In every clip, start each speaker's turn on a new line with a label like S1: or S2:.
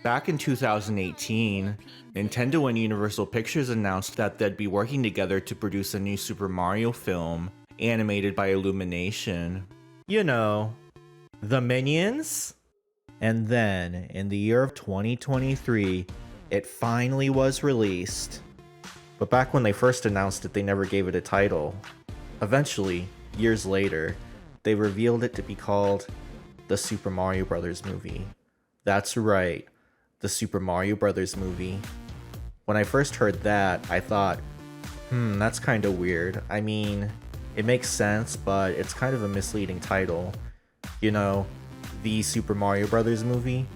S1: Back in 2018, Nintendo and Universal Pictures announced that they'd be working together to produce a new Super Mario film, animated by Illumination. You know, the Minions? And then, in the year of 2023, it finally was released. But back when they first announced it, they never gave it a title. Eventually, years later, they revealed it to be called the Super Mario Bros. Movie. That's right, the Super Mario Bros. Movie. When I first heard that, I thought, that's kinda weird. I mean, it makes sense, but it's kind of a misleading title. You know, the Super Mario Bros. Movie?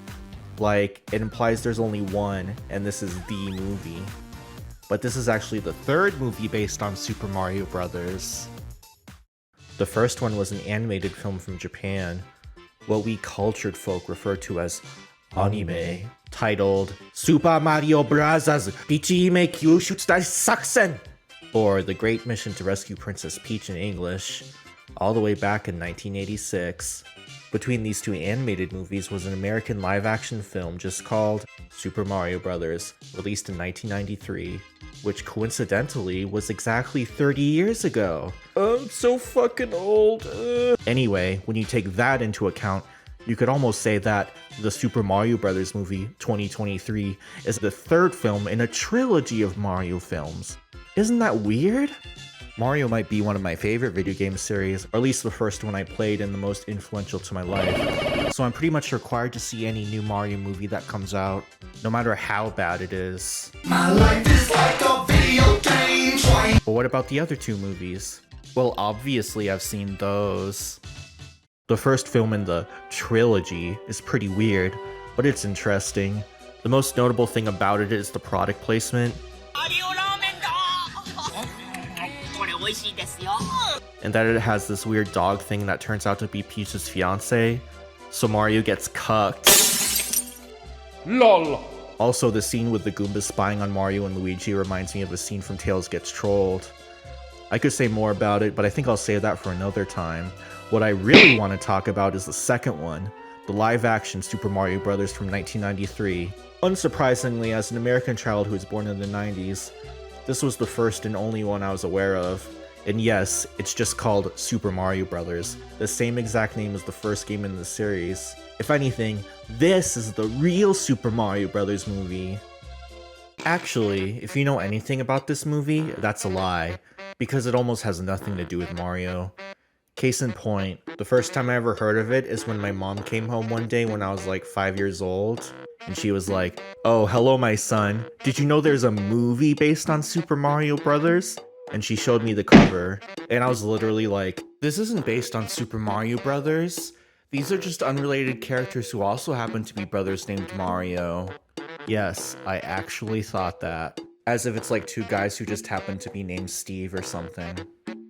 S1: Like, it implies there's only one, and this is the movie. But this is actually the third movie based on Super Mario Bros. The first one was an animated film from Japan, what we cultured folk refer to as anime, titled Super Mario Bros. Pichime Kyushutsu Saksen, or The Great Mission to Rescue Princess Peach in English, all the way back in 1986. Between these two animated movies was an American live-action film just called Super Mario Bros., released in 1993, which coincidentally was exactly 30 years ago. I'm so fucking old. Anyway, when you take that into account, you could almost say that the Super Mario Bros. Movie 2023 is the third film in a trilogy of Mario films. Isn't that weird? Mario might be one of my favorite video game series, or at least the first one I played and the most influential to my life. So I'm pretty much required to see any new Mario movie that comes out, no matter how bad it is.
S2: My life is like a video game.
S1: But what about the other two movies? Well, obviously I've seen those. The first film in the trilogy is pretty weird, but it's interesting. The most notable thing about it is the product placement, and that it has this weird dog thing that turns out to be Peach's fiance, so Mario gets cucked.
S3: LOL.
S1: Also, the scene with the Goombas spying on Mario and Luigi reminds me of a scene from Tails Gets Trolled. I could say more about it, but I think I'll save that for another time. What I really want to talk about is the second one, the live-action Super Mario Bros. From 1993. Unsurprisingly, as an American child who was born in the 90s, this was the first and only one I was aware of. And yes, it's just called Super Mario Bros., the same exact name as the first game in the series. If anything, this is the real Super Mario Bros. Movie. Actually, if you know anything about this movie, that's a lie, because it almost has nothing to do with Mario. Case in point, the first time I ever heard of it is when my mom came home one day when I was like 5 years old, and she was like, "Oh, hello my son, did you know there's a movie based on Super Mario Bros.?" And she showed me the cover, and I was literally like, "This isn't based on Super Mario Bros. These are just unrelated characters who also happen to be brothers named Mario." Yes, I actually thought that. As if it's like two guys who just happen to be named Steve or something.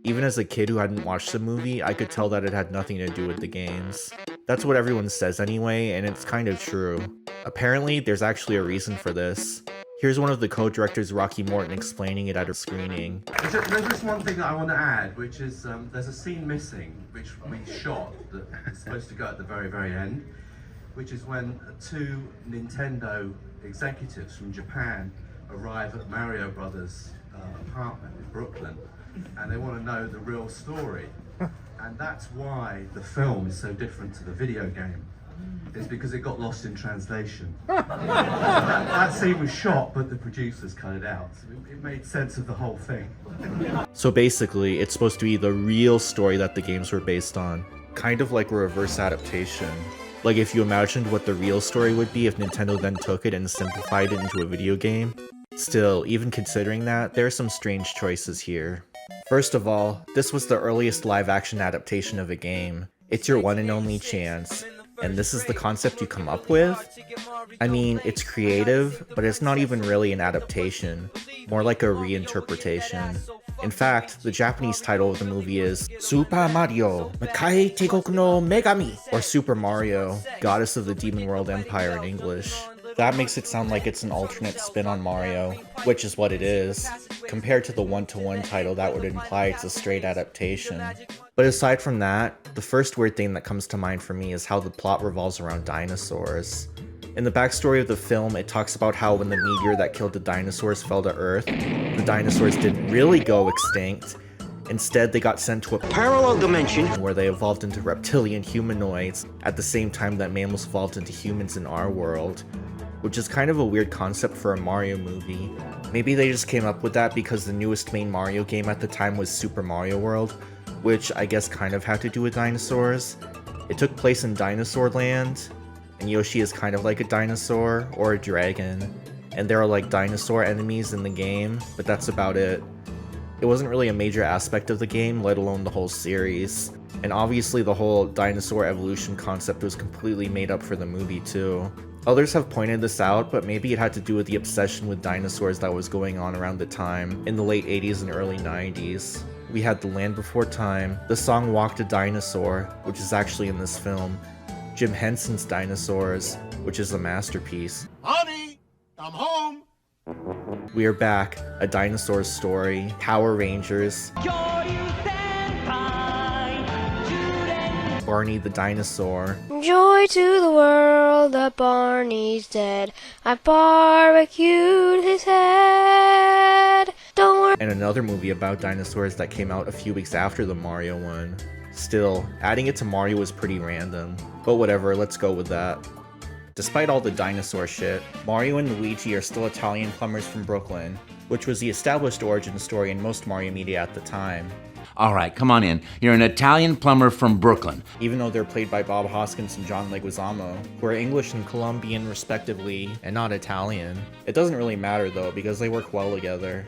S1: Even as a kid who hadn't watched the movie, I could tell that it had nothing to do with the games. That's what everyone says anyway, and it's kind of true. Apparently, there's actually a reason for this. Here's one of the co-directors, Rocky Morton, explaining it at a screening.
S4: There's just one thing that I want to add, which is there's a scene missing, which we shot, that is supposed to go at the very, very end, which is when two Nintendo executives from Japan arrive at Mario Brothers' apartment in Brooklyn, and they want to know the real story. And that's why the film is so different to the video game. It's because it got lost in translation. that scene was shot, but the producers cut it out. So it made sense of the whole thing.
S1: So basically, it's supposed to be the real story that the games were based on. Kind of like a reverse adaptation. Like if you imagined what the real story would be if Nintendo then took it and simplified it into a video game. Still, even considering that, there are some strange choices here. First of all, this was the earliest live-action adaptation of a game. It's your one and only chance. And this is the concept you come up with? I mean, it's creative, but it's not even really an adaptation, more like a reinterpretation. In fact, the Japanese title of the movie is Super Mario, Makai Tegoku no Megami, or Super Mario, Goddess of the Demon World Empire in English. That makes it sound like it's an alternate spin on Mario, which is what it is. Compared to the one-to-one title, that would imply it's a straight adaptation. But aside from that, the first weird thing that comes to mind for me is how the plot revolves around dinosaurs. In the backstory of the film, it talks about how when the meteor that killed the dinosaurs fell to Earth, the dinosaurs didn't really go extinct. Instead, they got sent to a
S3: parallel dimension
S1: where they evolved into reptilian humanoids at the same time that mammals evolved into humans in our world, which is kind of a weird concept for a Mario movie. Maybe they just came up with that because the newest main Mario game at the time was Super Mario World, which I guess kind of had to do with dinosaurs. It took place in Dinosaur Land, and Yoshi is kind of like a dinosaur or a dragon, and there are like dinosaur enemies in the game, but that's about it. It wasn't really a major aspect of the game, let alone the whole series. And obviously the whole dinosaur evolution concept was completely made up for the movie too. Others have pointed this out, but maybe it had to do with the obsession with dinosaurs that was going on around the time, in the late 80s and early 90s. We had The Land Before Time, the song Walk a Dinosaur, which is actually in this film, Jim Henson's Dinosaurs, which is a masterpiece.
S2: Honey, I'm home.
S1: We Are Back, A Dinosaur Story, Power Rangers, Barney the Dinosaur,
S5: Joy to the world that Barney's dead. I barbecued his head. Don't worry.
S1: and another movie about dinosaurs that came out a few weeks after the Mario one. Still, adding it to Mario was pretty random, but whatever, let's go with that. Despite all the dinosaur shit, Mario and Luigi are still Italian plumbers from Brooklyn, which was the established origin story in most Mario media at the time.
S3: All right, come on in. You're an Italian plumber from Brooklyn.
S1: Even though they're played by Bob Hoskins and John Leguizamo, who are English and Colombian respectively, and not Italian. It doesn't really matter though, because they work well together.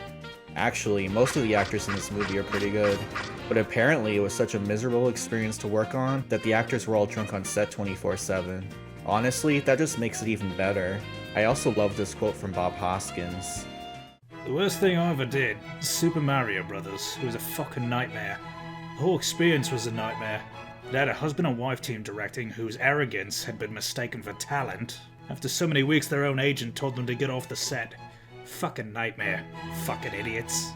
S1: Actually, most of the actors in this movie are pretty good, but apparently it was such a miserable experience to work on that the actors were all drunk on set 24/7. Honestly, that just makes it even better. I also love this quote from Bob Hoskins.
S6: The worst thing I ever did, Super Mario Brothers, it was a fucking nightmare. The whole experience was a nightmare. It had a husband and wife team directing whose arrogance had been mistaken for talent. After so many weeks, their own agent told them to get off the set. Fucking nightmare. Fucking idiots.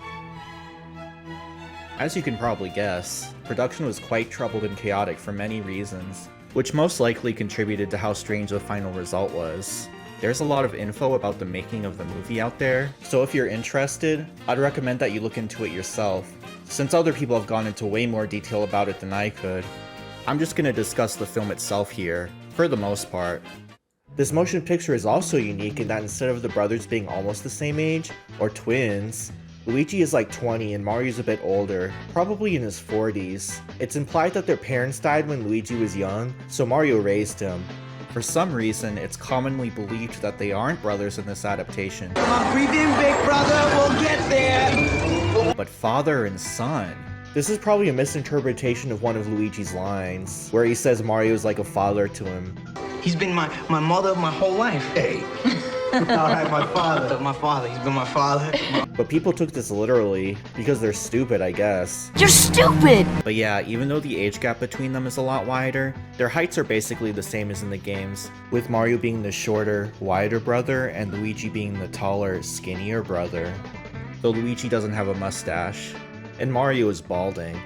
S1: As you can probably guess, production was quite troubled and chaotic for many reasons, which most likely contributed to how strange the final result was. There's a lot of info about the making of the movie out there, so if you're interested, I'd recommend that you look into it yourself, since other people have gone into way more detail about it than I could. I'm just gonna discuss the film itself here, for the most part. This motion picture is also unique in that instead of the brothers being almost the same age, or twins, Luigi is like 20 and Mario's a bit older, probably in his 40s. It's implied that their parents died when Luigi was young, so Mario raised him. For some reason, it's commonly believed that they aren't brothers in this adaptation,
S3: Come on, breathe in, big brother. We'll get there.
S1: but father and son. This is probably a misinterpretation of one of Luigi's lines, where he says Mario's like a father to him.
S7: He's been my mother my whole life.
S2: Hey. All right, my father.
S7: My father. He's been my father.
S1: But people took this literally, because they're stupid, I guess.
S5: You're stupid!
S1: But yeah, even though the age gap between them is a lot wider, their heights are basically the same as in the games, with Mario being the shorter, wider brother, and Luigi being the taller, skinnier brother. Though Luigi doesn't have a mustache. And Mario is balding.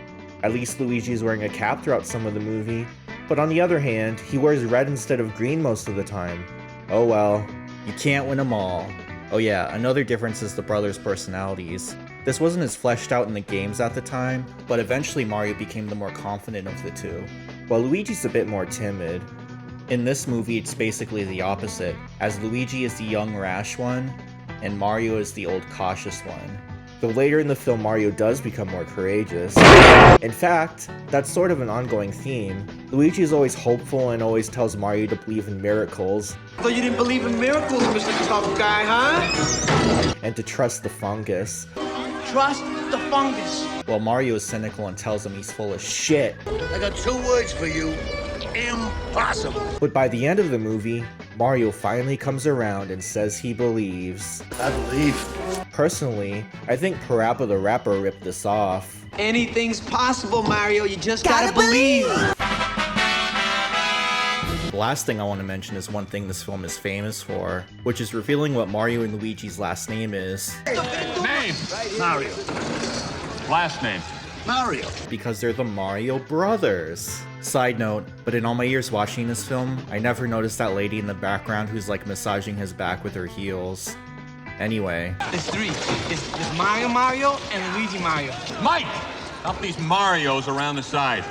S1: At least Luigi is wearing a cap throughout some of the movie, but on the other hand, he wears red instead of green most of the time. Oh well, you can't win them all. Oh yeah, another difference is the brothers' personalities. This wasn't as fleshed out in the games at the time, but eventually Mario became the more confident of the two, while Luigi's a bit more timid. In this movie, it's basically the opposite, as Luigi is the young, rash one, and Mario is the old, cautious one. Though later in the film, Mario does become more courageous. In fact, that's sort of an ongoing theme. Luigi is always hopeful and always tells Mario to believe in miracles,
S7: I thought you didn't believe in miracles, Mr. Tough Guy, huh?
S1: and to trust the fungus,
S7: Trust the fungus.
S1: while Mario is cynical and tells him he's full of shit.
S2: I got 2 words for you. Impossible.
S1: But by the end of the movie, Mario finally comes around and says he believes.
S2: I believe.
S1: Personally, I think Parappa the Rapper ripped this off.
S7: Anything's possible, Mario. You just gotta believe.
S1: The last thing I want to mention is one thing this film is famous for, which is revealing what Mario and Luigi's last name is.
S8: Name, Mario. Last name.
S3: Mario.
S1: because they're the Mario Brothers. Side note, but in all my years watching this film, I never noticed that lady in the background who's like massaging his back with her heels. Anyway,
S7: There's three. There's Mario and Luigi Mario.
S8: Mike! Up these Marios around the side.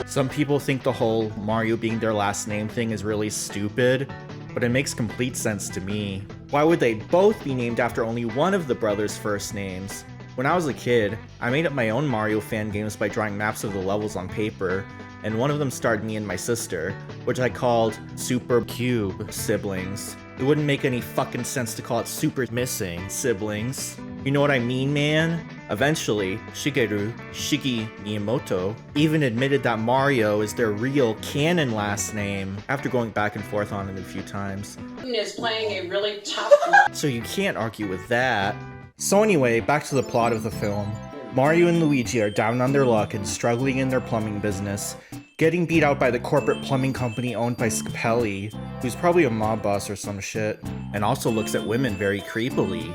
S1: some people think the whole Mario being their last name thing is really stupid, but it makes complete sense to me. Why would they both be named after only one of the brothers' first names? When I was a kid, I made up my own Mario fan games by drawing maps of the levels on paper, and one of them starred me and my sister, which I called Super Cube Siblings. It wouldn't make any fucking sense to call it Super Missing Siblings. You know what I mean, man? Eventually, Shigi Miyamoto even admitted that Mario is their real canon last name, after going back and forth on it a few times.
S9: Is playing a really tough one.
S1: So you can't argue with that. So anyway, back to the plot of the film. Mario and Luigi are down on their luck and struggling in their plumbing business, getting beat out by the corporate plumbing company owned by Scapelli, who's probably a mob boss or some shit, and also looks at women very creepily.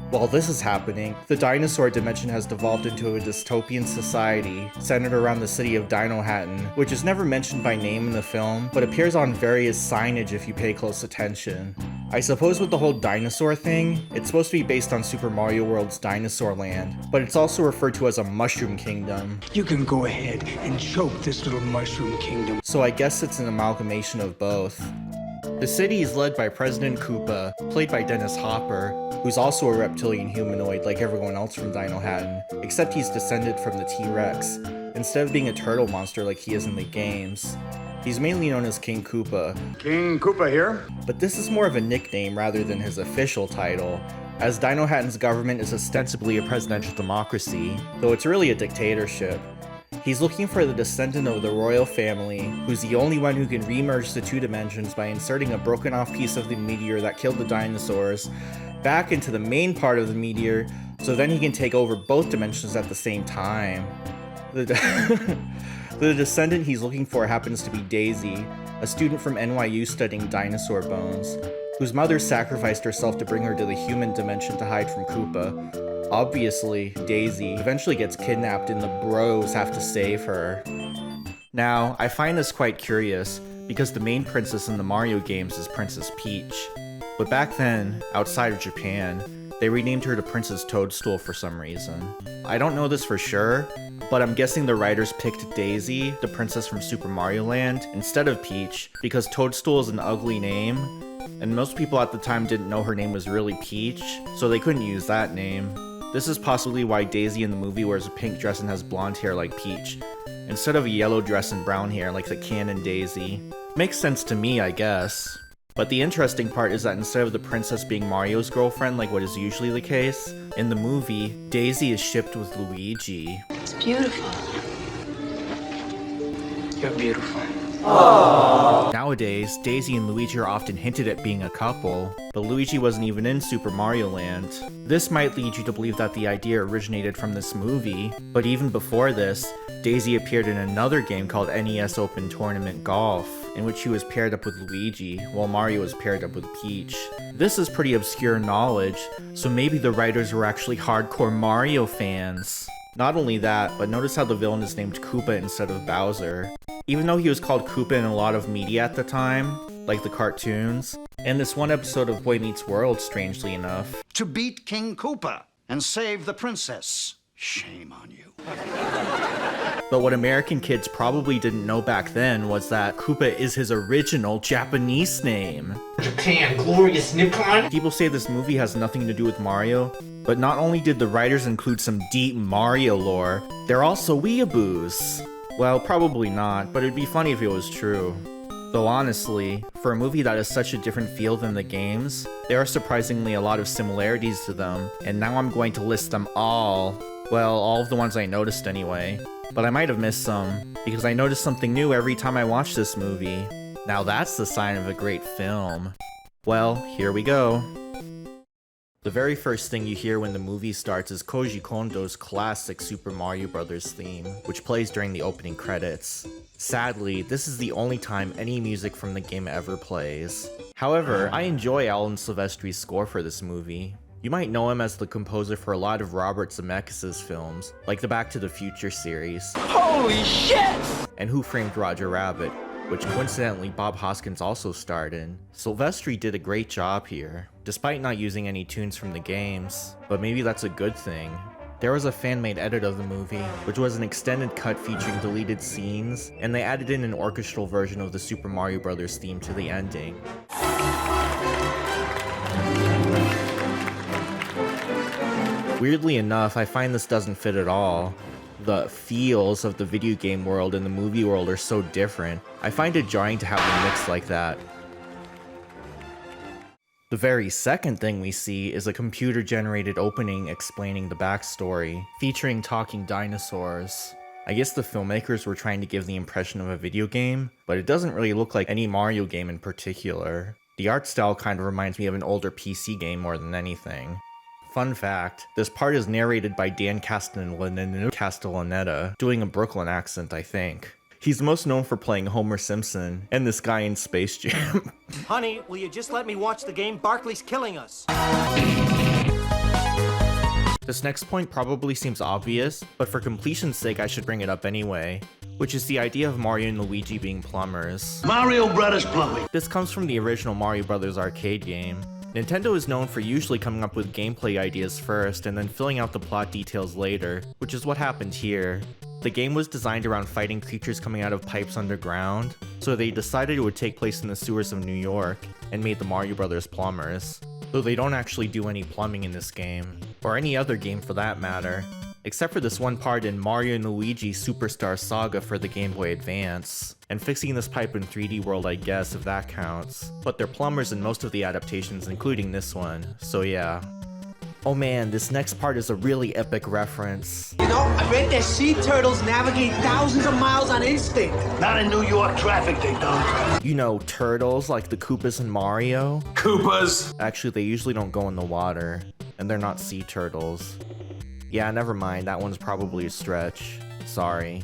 S1: While this is happening, the dinosaur dimension has devolved into a dystopian society centered around the city of Dinohattan, which is never mentioned by name in the film, but appears on various signage if you pay close attention. I suppose with the whole dinosaur thing, it's supposed to be based on Super Mario World's Dinosaur Land, but it's also referred to as a Mushroom Kingdom,
S3: You can go ahead and choke this little mushroom kingdom.
S1: so I guess it's an amalgamation of both. The city is led by President Koopa, played by Dennis Hopper, who's also a reptilian humanoid like everyone else from Dinohattan, except he's descended from the T-Rex, instead of being a turtle monster like he is in the games. He's mainly known as King Koopa,
S3: King Koopa here.
S1: but this is more of a nickname rather than his official title, as Dinohattan's government is ostensibly a presidential democracy, though it's really a dictatorship. He's looking for the descendant of the royal family, who's the only one who can remerge the two dimensions by inserting a broken off piece of the meteor that killed the dinosaurs back into the main part of the meteor, so then he can take over both dimensions at the same time. The descendant he's looking for happens to be Daisy, a student from NYU studying dinosaur bones, whose mother sacrificed herself to bring her to the human dimension to hide from Koopa. Obviously, Daisy eventually gets kidnapped and the bros have to save her. Now, I find this quite curious, because the main princess in the Mario games is Princess Peach. But back then, outside of Japan, they renamed her to Princess Toadstool for some reason. I don't know this for sure, but I'm guessing the writers picked Daisy, the princess from Super Mario Land, instead of Peach, because Toadstool is an ugly name, and most people at the time didn't know her name was really Peach, so they couldn't use that name. This is possibly why Daisy in the movie wears a pink dress and has blonde hair like Peach, instead of a yellow dress and brown hair like the canon Daisy. Makes sense to me, I guess. But the interesting part is that instead of the princess being Mario's girlfriend like what is usually the case, in the movie, Daisy is shipped with Luigi.
S9: It's beautiful.
S7: You're beautiful.
S1: Nowadays, Daisy and Luigi are often hinted at being a couple, but Luigi wasn't even in Super Mario Land. This might lead you to believe that the idea originated from this movie, but even before this, Daisy appeared in another game called NES Open Tournament Golf, in which she was paired up with Luigi, while Mario was paired up with Peach. This is pretty obscure knowledge, so maybe the writers were actually hardcore Mario fans. Not only that, but notice how the villain is named Koopa instead of Bowser. Even though he was called Koopa in a lot of media at the time, like the cartoons, and this one episode of Boy Meets World, strangely enough.
S3: To beat King Koopa and save the princess. Shame on you.
S1: But what American kids probably didn't know back then was that Koopa is his original Japanese name.
S7: Japan, glorious Nippon.
S1: People say this movie has nothing to do with Mario, but not only did the writers include some deep Mario lore, they're also weeaboos. Well, probably not, but it'd be funny if it was true. Though honestly, for a movie that has such a different feel than the games, there are surprisingly a lot of similarities to them, and now I'm going to list them all. Well, all of the ones I noticed anyway. But I might have missed some, because I notice something new every time I watch this movie. Now that's the sign of a great film. Well, here we go. The very first thing you hear when the movie starts is Koji Kondo's classic Super Mario Bros. Theme, which plays during the opening credits. Sadly, this is the only time any music from the game ever plays. However, I enjoy Alan Silvestri's score for this movie. You might know him as the composer for a lot of Robert Zemeckis' films, like the Back to the Future series.
S7: Holy shit!
S1: And Who Framed Roger Rabbit, which coincidentally Bob Hoskins also starred in. Silvestri did a great job here, despite not using any tunes from the games, but maybe that's a good thing. There was a fan-made edit of the movie, which was an extended cut featuring deleted scenes, and they added in an orchestral version of the Super Mario Bros. Theme to the ending. Weirdly enough, I find this doesn't fit at all. The feels of the video game world and the movie world are so different. I find it jarring to have them mixed like that. The very second thing we see is a computer-generated opening explaining the backstory, featuring talking dinosaurs. I guess the filmmakers were trying to give the impression of a video game, but it doesn't really look like any Mario game in particular. The art style kind of reminds me of an older PC game more than anything. Fun fact, this part is narrated by Dan Castellaneta, doing a Brooklyn accent, I think. He's most known for playing Homer Simpson and this guy in Space Jam.
S7: Honey, will you just let me watch the game? Barkley's killing us.
S1: This next point probably seems obvious, but for completion's sake I should bring it up anyway, which is the idea of Mario and Luigi being plumbers.
S2: Mario Brothers Plumbing.
S1: This comes from the original Mario Bros. Arcade game. Nintendo is known for usually coming up with gameplay ideas first and then filling out the plot details later, which is what happened here. The game was designed around fighting creatures coming out of pipes underground, so they decided it would take place in the sewers of New York, and made the Mario Bros. Plumbers. Though they don't actually do any plumbing in this game, or any other game for that matter, except for this one part in Mario & Luigi Superstar Saga for the Game Boy Advance, and fixing this pipe in 3D World I guess if that counts. But they're plumbers in most of the adaptations including this one, so yeah. Oh man, this next part is a really epic reference.
S7: You know, I read that sea turtles navigate thousands of miles on instinct.
S2: Not in New York traffic, they don't.
S1: You know, turtles like the Koopas in Mario?
S2: Koopas.
S1: Actually, they usually don't go in the water, and they're not sea turtles. Yeah, never mind, that one's probably a stretch. Sorry.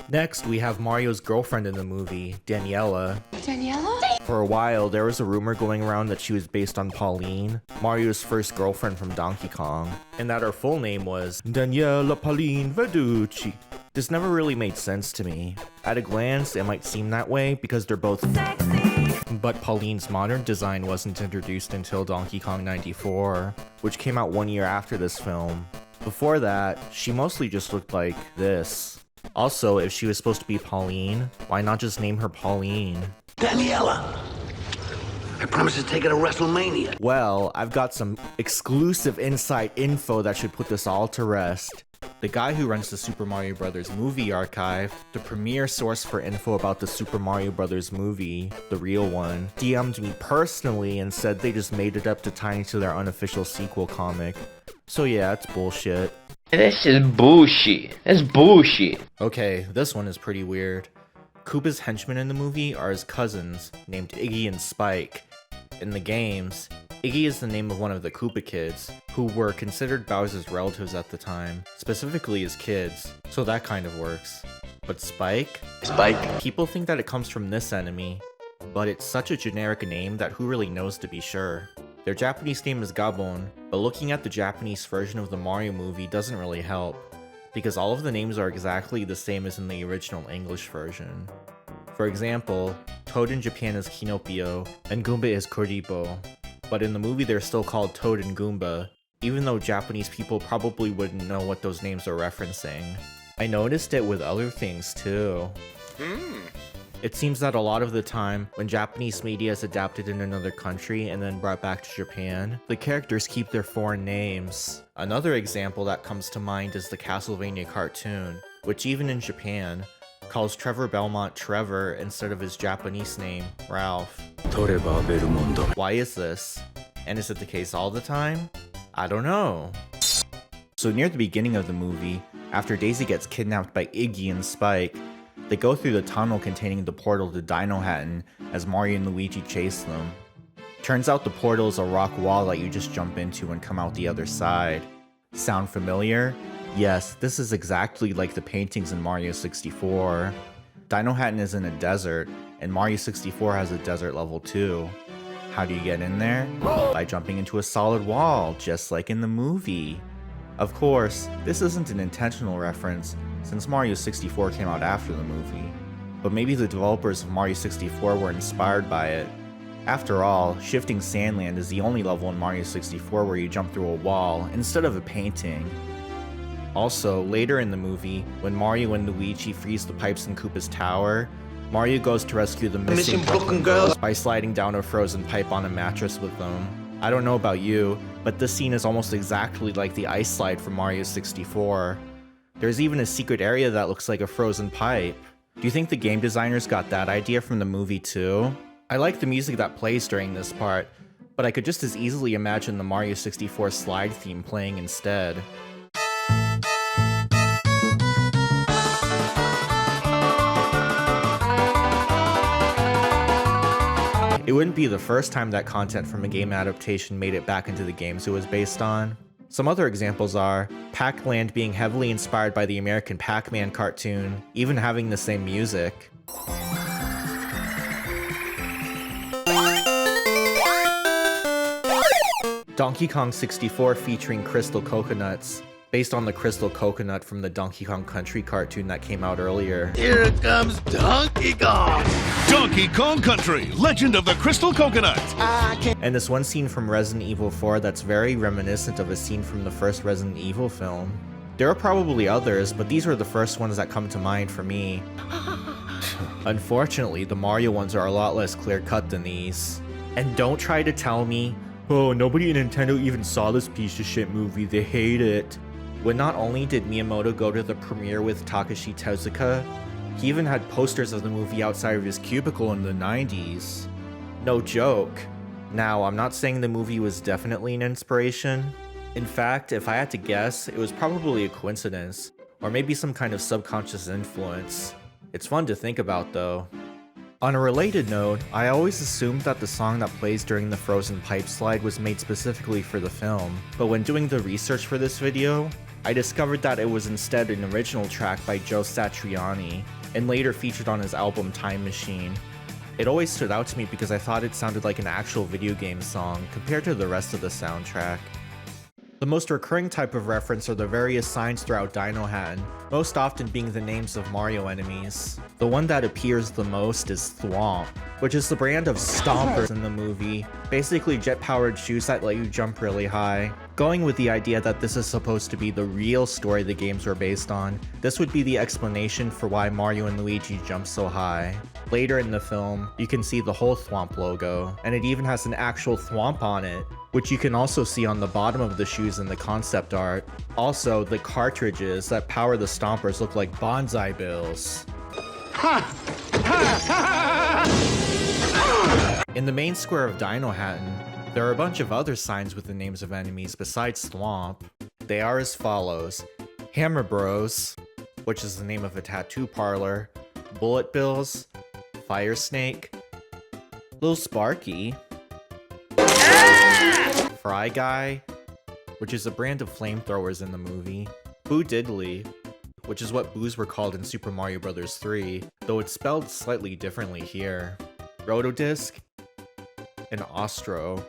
S1: Next, we have Mario's girlfriend in the movie, Daniela.
S9: Daniela?
S1: For a while, there was a rumor going around that she was based on Pauline, Mario's first girlfriend from Donkey Kong, and that her full name was Daniela Pauline Verducci. This never really made sense to me. At a glance, it might seem that way because they're both sexy. But Pauline's modern design wasn't introduced until Donkey Kong 94, which came out 1 year after this film. Before that, she mostly just looked like this. Also, if she was supposed to be Pauline, why not just name her Pauline?
S2: Daniela. I promise to take it to WrestleMania.
S1: Well, I've got some exclusive inside info that should put this all to rest. The guy who runs the Super Mario Bros. Movie archive, the premier source for info about the Super Mario Bros. Movie, the real one, DM'd me personally and said they just made it up to tie into their unofficial sequel comic. So yeah, it's bullshit.
S10: This is bullshit. That's bullshit.
S1: Okay, this one is pretty weird. Koopa's henchmen in the movie are his cousins, named Iggy and Spike. In the games, Iggy is the name of one of the Koopa kids, who were considered Bowser's relatives at the time, specifically his kids, so that kind of works. But Spike?
S10: Spike?
S1: People think that it comes from this enemy, but it's such a generic name that who really knows to be sure. Their Japanese name is Gabon, but looking at the Japanese version of the Mario movie doesn't really help, because all of the names are exactly the same as in the original English version. For example, Toad in Japan is Kinopio, and Goomba is Koribo, but in the movie they're still called Toad and Goomba, even though Japanese people probably wouldn't know what those names are referencing. I noticed it with other things too. It seems that a lot of the time, when Japanese media is adapted in another country and then brought back to Japan, the characters keep their foreign names. Another example that comes to mind is the Castlevania cartoon, which even in Japan, calls Trevor Belmont Trevor instead of his Japanese name, Ralph. Why is this? And is it the case all the time? I don't know. So near the beginning of the movie, after Daisy gets kidnapped by Iggy and Spike, they go through the tunnel containing the portal to Dinohattan as Mario and Luigi chase them. Turns out the portal is a rock wall that you just jump into and come out the other side. Sound familiar? Yes, this is exactly like the paintings in Mario 64. Dinohattan is in a desert, and Mario 64 has a desert level too. How do you get in there? By jumping into a solid wall, just like in the movie. Of course, this isn't an intentional reference, since Mario 64 came out after the movie, but maybe the developers of Mario 64 were inspired by it. After all, Shifting Sandland is the only level in Mario 64 where you jump through a wall instead of a painting. Also, later in the movie, when Mario and Luigi freeze the pipes in Koopa's tower, Mario goes to rescue the missing Brooklyn girls by sliding down a frozen pipe on a mattress with them. I don't know about you, but this scene is almost exactly like the ice slide from Mario 64. There's even a secret area that looks like a frozen pipe. Do you think the game designers got that idea from the movie too? I like the music that plays during this part, but I could just as easily imagine the Mario 64 slide theme playing instead. It wouldn't be the first time that content from a game adaptation made it back into the games it was based on. Some other examples are Pac-Land being heavily inspired by the American Pac-Man cartoon, even having the same music. Donkey Kong 64 featuring Crystal Coconuts, based on the Crystal Coconut from the Donkey Kong Country cartoon that came out earlier.
S2: Here comes Donkey Kong!
S11: Donkey Kong Country, Legend of the Crystal Coconut!
S1: And this one scene from Resident Evil 4 that's very reminiscent of a scene from the first Resident Evil film. There are probably others, but these were the first ones that come to mind for me. Unfortunately, the Mario ones are a lot less clear-cut than these. And don't try to tell me, oh, nobody at Nintendo even saw this piece of shit movie, they hate it. When not only did Miyamoto go to the premiere with Takashi Tezuka, he even had posters of the movie outside of his cubicle in the 90s. No joke. Now, I'm not saying the movie was definitely an inspiration. In fact, if I had to guess, it was probably a coincidence, or maybe some kind of subconscious influence. It's fun to think about though. On a related note, I always assumed that the song that plays during the frozen pipe slide was made specifically for the film, but when doing the research for this video, I discovered that it was instead an original track by Joe Satriani, and later featured on his album Time Machine. It always stood out to me because I thought it sounded like an actual video game song compared to the rest of the soundtrack. The most recurring type of reference are the various signs throughout Dinohattan, most often being the names of Mario enemies. The one that appears the most is Thwomp, which is the brand of stompers in the movie, basically jet-powered shoes that let you jump really high. Going with the idea that this is supposed to be the real story the games were based on, this would be the explanation for why Mario and Luigi jump so high. Later in the film, you can see the whole Thwomp logo, and it even has an actual Thwomp on it, which you can also see on the bottom of the shoes in the concept art. Also, the cartridges that power the stompers look like bonsai bills. In the main square of Dinohattan, there are a bunch of other signs with the names of enemies besides Thwomp. They are as follows: Hammer Bros, which is the name of a tattoo parlor, Bullet Bills, Fire Snake, Lil Sparky, Fry Guy, which is a brand of flamethrowers in the movie, Boo Diddley, which is what boos were called in Super Mario Bros. 3, though it's spelled slightly differently here, Rotodisc, and Ostro.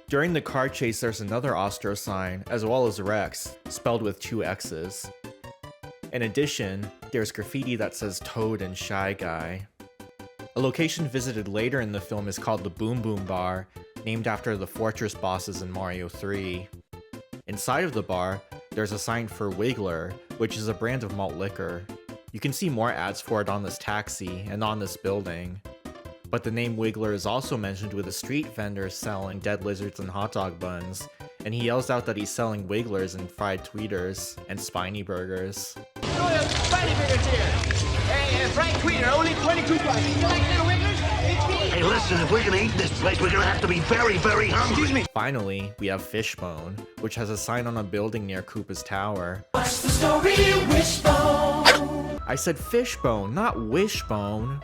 S1: During the car chase, there's another Ostro sign, as well as Rex, spelled with 2 X's. In addition, there's graffiti that says Toad and Shy Guy. A location visited later in the film is called the Boom Boom Bar, named after the fortress bosses in Mario 3. Inside of the bar, there's a sign for Wiggler, which is a brand of malt liquor. You can see more ads for it on this taxi and on this building. But the name Wiggler is also mentioned with a street vendor selling dead lizards and hot dog buns, and he yells out that he's selling Wigglers and fried tweeters and spiny burgers.
S7: Spiny burgers here. Hey, fried tweeter, only 22 bucks. You like little wigglers? It's me.
S2: Hey, listen, if we're gonna eat this place, we're gonna have to be very, very hungry.
S7: Excuse me.
S1: Finally, we have Fishbone, which has a sign on a building near Koopa's tower.
S7: What's the story, Wishbone?
S1: I said Fishbone, not Wishbone.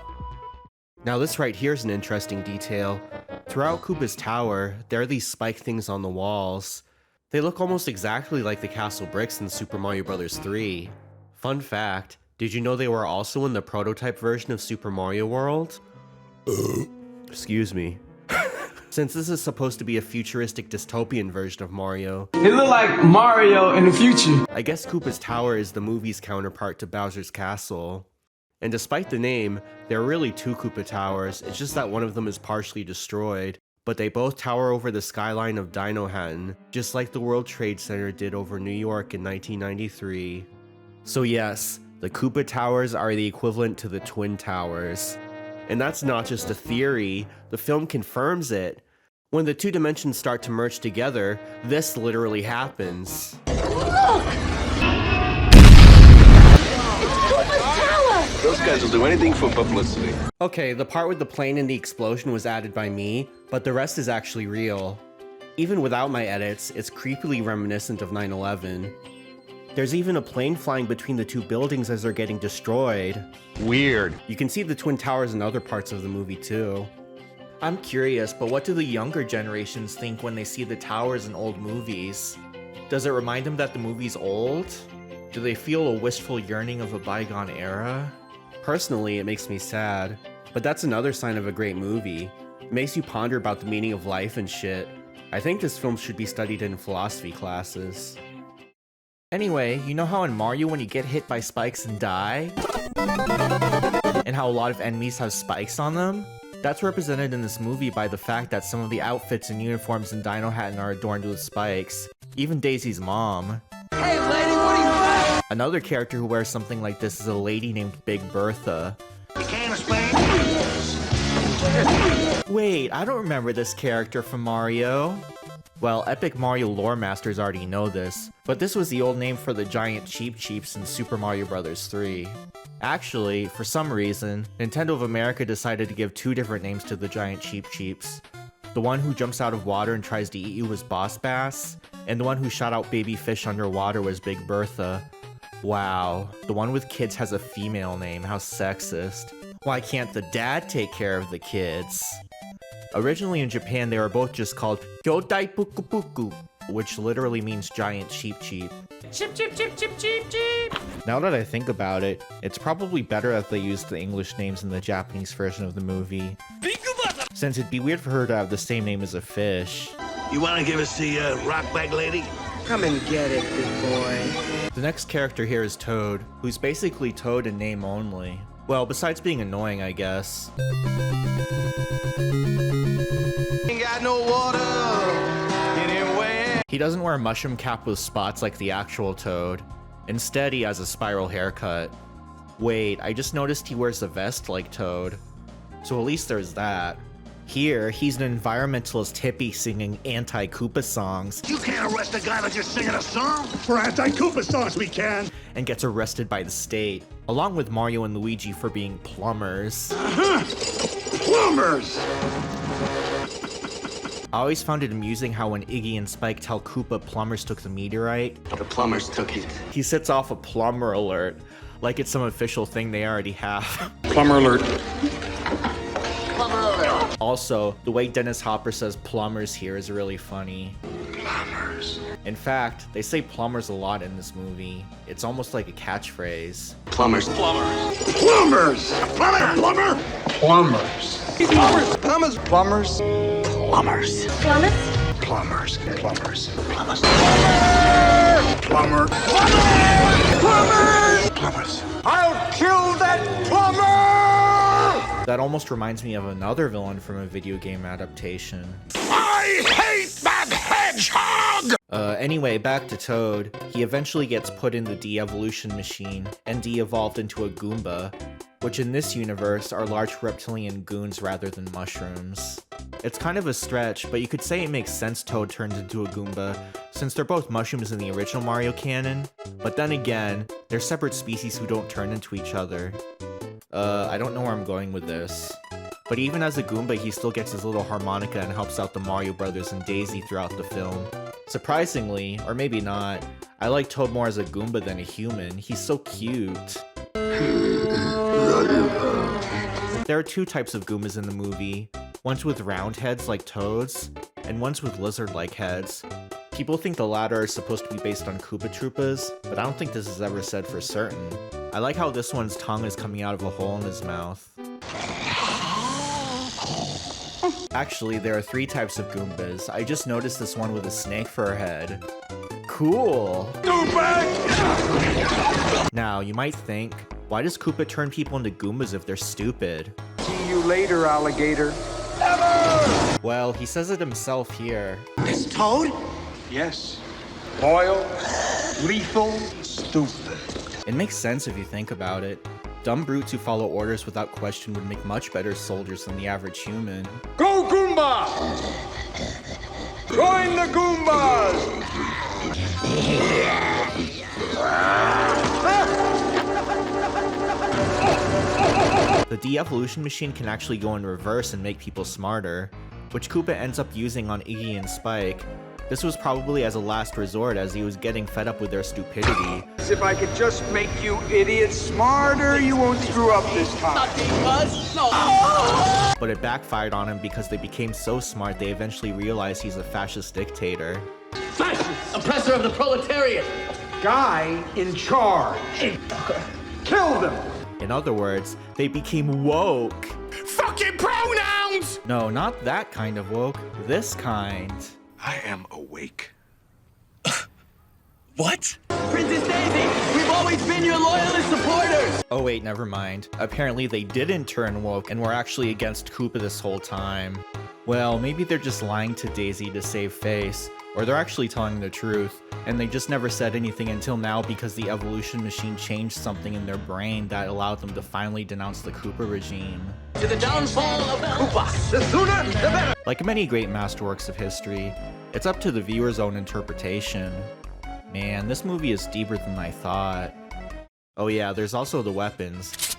S12: Now this right here is an interesting detail. Throughout Koopa's tower, there are these spike things on the walls. They look almost exactly like the castle bricks in Super Mario Bros. 3. Fun fact, did you know they were also in the prototype version of Super Mario World? Excuse me. Since this is supposed to be a futuristic dystopian version of Mario,
S7: It look like Mario in the future.
S12: I guess Koopa's Tower is the movie's counterpart to Bowser's Castle. And despite the name, there are really two Koopa Towers, it's just that one of them is partially destroyed, but they both tower over the skyline of Dinohattan, just like the World Trade Center did over New York in 1993. So yes, the Koopa Towers are the equivalent to the Twin Towers. And that's not just a theory, the film confirms it. When the two dimensions start to merge together, this literally happens.
S11: Those guys will do anything for publicity.
S12: Okay, the part with the plane and the explosion was added by me, but the rest is actually real. Even without my edits, it's creepily reminiscent of 9/11. There's even a plane flying between the two buildings as they're getting destroyed.
S11: Weird.
S12: You can see the Twin Towers in other parts of the movie too. I'm curious, but what do the younger generations think when they see the towers in old movies? Does it remind them that the movie's old? Do they feel a wistful yearning of a bygone era? Personally, it makes me sad, but that's another sign of a great movie. It makes you ponder about the meaning of life and shit. I think this film should be studied in philosophy classes. Anyway, you know how in Mario when you get hit by spikes and die? And how a lot of enemies have spikes on them? That's represented in this movie by the fact that some of the outfits and uniforms in Dinohattan are adorned with spikes. Even Daisy's mom.
S7: Hey, lady, what are you wearing?
S12: Another character who wears something like this is a lady named Big Bertha.
S2: You can't explain.
S12: Wait, I don't remember this character from Mario. Well, epic Mario lore masters already know this, but this was the old name for the giant Cheep Cheeps in Super Mario Bros. 3. Actually, for some reason, Nintendo of America decided to give two different names to the giant Cheep Cheeps. The one who jumps out of water and tries to eat you was Boss Bass, and the one who shot out baby fish underwater was Big Bertha. Wow, the one with kids has a female name, how sexist. Why can't the dad take care of the kids? Originally in Japan, they were both just called Kyodai Puku Puku, which literally means giant Cheep Cheep.
S7: Chip, chip, chip, chip, chip, chip.
S12: Now that I think about it, it's probably better that they used the English names in the Japanese version of the movie, since it'd be weird for her to have the same name as a fish.
S2: You want to give us the rock bag lady?
S7: Come and get it, big boy.
S12: The next character here is Toad, who's basically Toad in name only. Well, besides being annoying, I guess.
S7: Ain't got no water anywhere.
S12: He doesn't wear a mushroom cap with spots like the actual Toad. Instead, he has a spiral haircut. Wait, I just noticed he wears a vest like Toad. So at least there's that. Here, he's an environmentalist hippie singing anti-Koopa songs.
S2: You can't arrest a guy that's just singing a song.
S11: For anti-Koopa songs, we can.
S12: And gets arrested by the state, along with Mario and Luigi for being plumbers.
S11: Plumbers!
S12: I always found it amusing how when Iggy and Spike tell Koopa plumbers took the meteorite,
S2: The plumbers took it.
S12: he sets off a plumber alert, like it's some official thing they already have.
S11: Plumber alert.
S12: Also, the way Dennis Hopper says plumbers here is really funny.
S2: Plumbers.
S12: In fact, they say plumbers a lot in this movie. It's almost like a catchphrase.
S2: Plumbers. Plumbers.
S11: Plumbers! Plumber! Plumber!
S2: Plumbers.
S7: Plumbers, plumbers, plumbers.
S2: Plumbers.
S9: Plumbers?
S2: Plumbers. Plumbers. Plumbers.
S11: Plumber!
S7: Plumbers!
S2: Plumbers.
S7: I'll kill that plumber!
S12: That almost reminds me of another villain from a video game adaptation.
S11: I hate that hedgehog!
S12: Anyway, back to Toad. He eventually gets put in the de-evolution machine and de-evolved into a Goomba, which in this universe are large reptilian goons rather than mushrooms. It's kind of a stretch, but you could say it makes sense Toad turns into a Goomba, since they're both mushrooms in the original Mario canon, but then again, they're separate species who don't turn into each other. I don't know where I'm going with this. But even as a Goomba, he still gets his little harmonica and helps out the Mario Brothers and Daisy throughout the film. Surprisingly, or maybe not, I like Toad more as a Goomba than a human. He's so cute. There are two types of Goombas in the movie. Ones with round heads like Toad's, and ones with lizard-like heads. People think the latter are supposed to be based on Koopa Troopas, but I don't think this is ever said for certain. I like how this one's tongue is coming out of a hole in his mouth.
S1: Actually, there are 3 types of Goombas. I just noticed this one with a snake for a head. Cool! Now, you might think, why does Koopa turn people into Goombas if they're stupid?
S13: See you later, alligator.
S1: Well, he says it himself here.
S3: This Toad?
S13: Yes. Loyal, lethal, stupid.
S1: It makes sense if you think about it. Dumb brutes who follow orders without question would make much better soldiers than the average human.
S13: Go Goomba! Join the Goombas!
S1: The de-evolution machine can actually go in reverse and make people smarter, which Koopa ends up using on Iggy and Spike. This was probably as a last resort as he was getting fed up with their stupidity.
S13: If I could just make you idiots smarter, you won't screw up this time.
S1: But it backfired on him because they became so smart they eventually realized he's a fascist dictator.
S2: Fascist! Oppressor of the proletariat!
S13: Guy in charge. Kill them!
S1: In other words, they became woke.
S11: Fucking pronouns!
S1: No, not that kind of woke. This kind.
S11: I am awake.
S2: What? Princess Daisy! We've always been your loyalist supporters!
S1: Oh wait, never mind. Apparently they didn't turn woke and were actually against Koopa this whole time. Well, maybe they're just lying to Daisy to save face, or they're actually telling the truth, and they just never said anything until now because the evolution machine changed something in their brain that allowed them to finally denounce the Koopa regime.
S2: To the downfall of Koopa! The sooner, the better!
S1: Like many great masterworks of history, it's up to the viewer's own interpretation. Man, this movie is deeper than I thought. Oh yeah, there's also the weapons.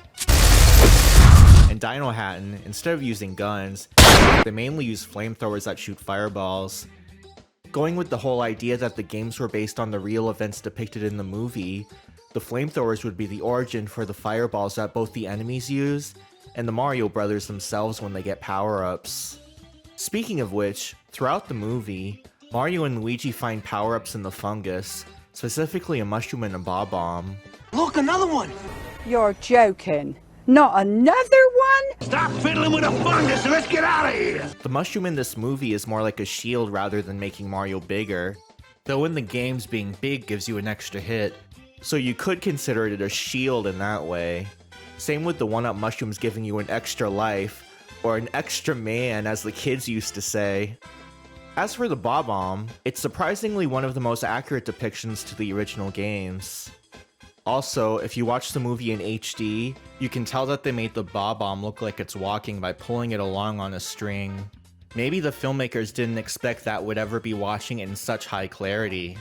S1: In Dino Hatton, instead of using guns, they mainly use flamethrowers that shoot fireballs. Going with the whole idea that the games were based on the real events depicted in the movie, the flamethrowers would be the origin for the fireballs that both the enemies use, and the Mario Brothers themselves when they get power-ups. Speaking of which, throughout the movie, Mario and Luigi find power-ups in the fungus, specifically a mushroom and a bob-omb.
S2: Look, another one!
S14: You're joking. Not another one?
S2: Stop fiddling with the fungus and let's get out of here!
S1: The mushroom in this movie is more like a shield rather than making Mario bigger, though in the games being big gives you an extra hit, so you could consider it a shield in that way. Same with the one-up mushrooms giving you an extra life, or an extra man as the kids used to say. As for the bob-omb, it's surprisingly one of the most accurate depictions to the original games. Also, if you watch the movie in HD, you can tell that they made the bob-omb look like it's walking by pulling it along on a string. Maybe the filmmakers didn't expect that would ever be watching it in such high clarity.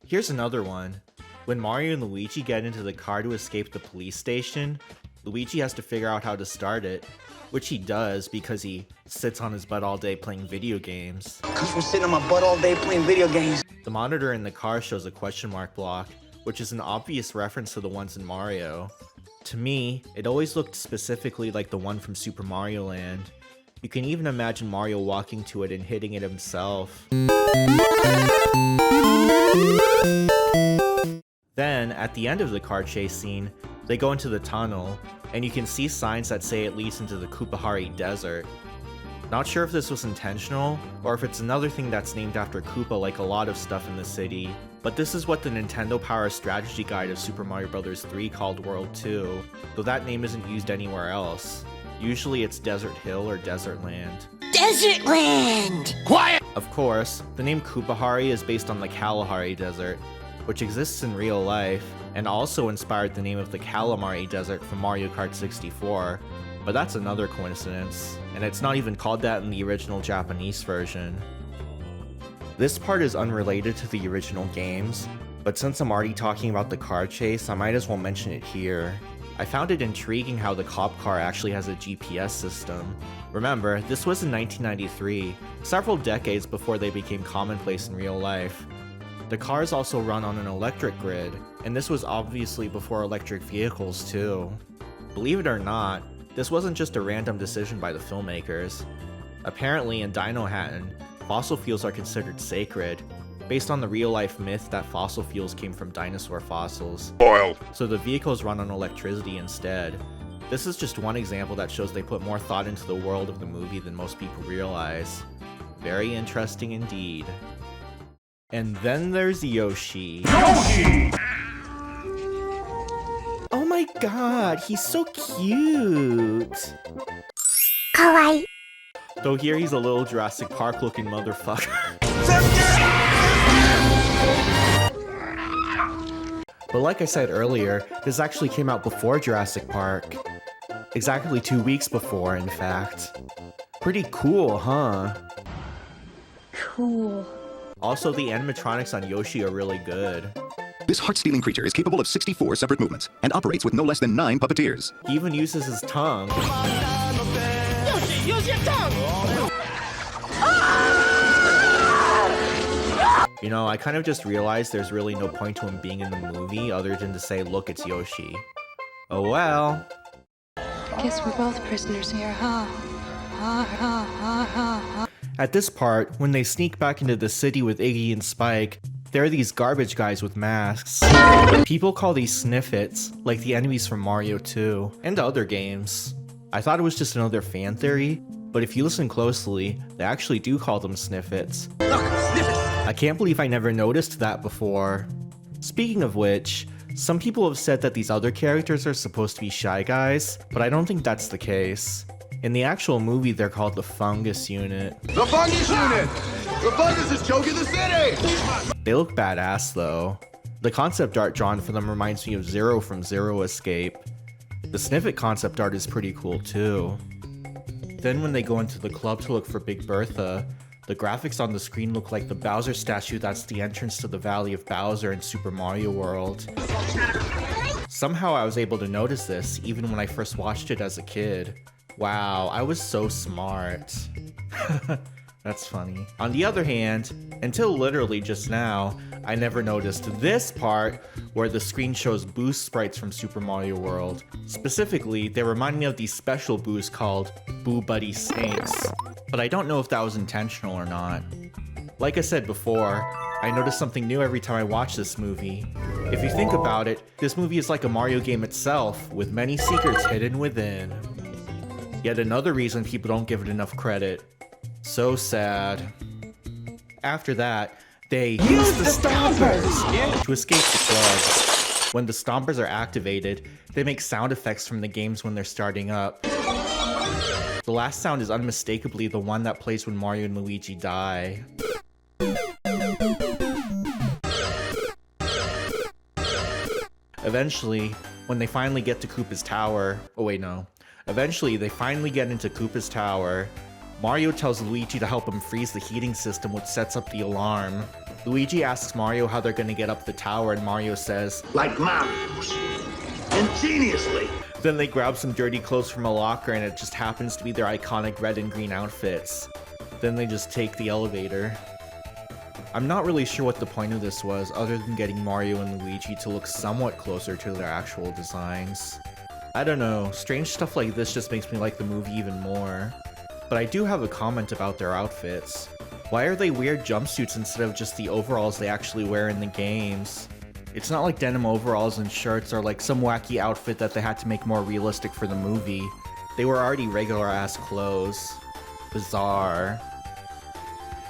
S1: Here's another one. When Mario and Luigi get into the car to escape the police station, Luigi has to figure out how to start it, which he does because he sits on his butt all day playing video games.
S2: Cause from sitting on my butt all day playing video games.
S1: The monitor in the car shows a question mark block, which is an obvious reference to the ones in Mario. To me, it always looked specifically like the one from Super Mario Land. You can even imagine Mario walking to it and hitting it himself. Then, at the end of the car chase scene, they go into the tunnel, and you can see signs that say it leads into the Koopahari Desert. Not sure if this was intentional, or if it's another thing that's named after Koopa like a lot of stuff in the city, but this is what the Nintendo Power Strategy Guide of Super Mario Bros. 3 called World 2, though that name isn't used anywhere else. Usually it's Desert Hill or Desert Land.
S15: Desert Land!
S2: Quiet!
S1: Of course, the name Koopahari is based on the Kalahari Desert, which exists in real life, and also inspired the name of the Kalamari Desert from Mario Kart 64, but that's another coincidence, and it's not even called that in the original Japanese version. This part is unrelated to the original games, but since I'm already talking about the car chase, I might as well mention it here. I found it intriguing how the cop car actually has a GPS system. Remember, this was in 1993, several decades before they became commonplace in real life. The cars also run on an electric grid, and this was obviously before electric vehicles too. Believe it or not, this wasn't just a random decision by the filmmakers. Apparently in Dino Hatton, fossil fuels are considered sacred, based on the real-life myth that fossil fuels came from dinosaur fossils.
S11: Oil.
S1: So the vehicles run on electricity instead. This is just one example that shows they put more thought into the world of the movie than most people realize. Very interesting indeed. And then there's Yoshi. Yoshi! Oh my god, he's so cute!
S15: Kawaii.
S1: Though here he's a little Jurassic Park looking motherfucker. But like I said earlier, this actually came out before Jurassic Park. Exactly 2 weeks before, in fact. Pretty cool, huh?
S15: Cool.
S1: Also, the animatronics on Yoshi are really good.
S16: This heart-stealing creature is capable of 64 separate movements and operates with no less than 9 puppeteers.
S1: He even uses his tongue.
S7: Yoshi, use your tongue!
S1: You know, I kind of just realized there's really no point to him being in the movie other than to say, look, it's Yoshi. Oh well.
S17: Guess we're both prisoners here, huh?
S1: At this part, when they sneak back into the city with Iggy and Spike, there are these garbage guys with masks. People call these Sniffits, like the enemies from Mario 2, and other games. I thought it was just another fan theory, but if you listen closely, they actually do call them Sniffits.
S7: Look, Sniffit!
S1: I can't believe I never noticed that before. Speaking of which, some people have said that these other characters are supposed to be Shy Guys, but I don't think that's the case. In the actual movie, they're called the Fungus Unit.
S7: The Fungus Unit! The Fungus is choking the city!
S1: They look badass though. The concept art drawn for them reminds me of Zero from Zero Escape. The Sniffit concept art is pretty cool too. Then when they go into the club to look for Big Bertha, the graphics on the screen look like the Bowser statue that's the entrance to the Valley of Bowser in Super Mario World. Somehow I was able to notice this even when I first watched it as a kid. Wow, I was so smart. That's funny. On the other hand, until literally just now, I never noticed this part where the screen shows Boo sprites from Super Mario World. Specifically, they remind me of these special Boos called Boo Buddy Snakes. But I don't know if that was intentional or not. Like I said before, I notice something new every time I watch this movie. If you think about it, this movie is like a Mario game itself, with many secrets hidden within. Yet another reason people don't give it enough credit. So sad. After that, they use the Stompers to escape the club. When the Stompers are activated, they make sound effects from the games when they're starting up. The last sound is unmistakably the one that plays when Mario and Luigi die. Eventually, when they finally get to Koopa's Tower... Oh wait, no. Eventually, they finally get into Koopa's Tower. Mario tells Luigi to help him freeze the heating system, which sets up the alarm. Luigi asks Mario how they're gonna get up the tower, and Mario says,
S2: Like Mario's. Ingeniously.
S1: Then they grab some dirty clothes from a locker, and it just happens to be their iconic red and green outfits. Then they just take the elevator. I'm not really sure what the point of this was, other than getting Mario and Luigi to look somewhat closer to their actual designs. I don't know, strange stuff like this just makes me like the movie even more. But I do have a comment about their outfits. Why are they weird jumpsuits instead of just the overalls they actually wear in the games? It's not like denim overalls and shirts are like some wacky outfit that they had to make more realistic for the movie. They were already regular ass clothes. Bizarre.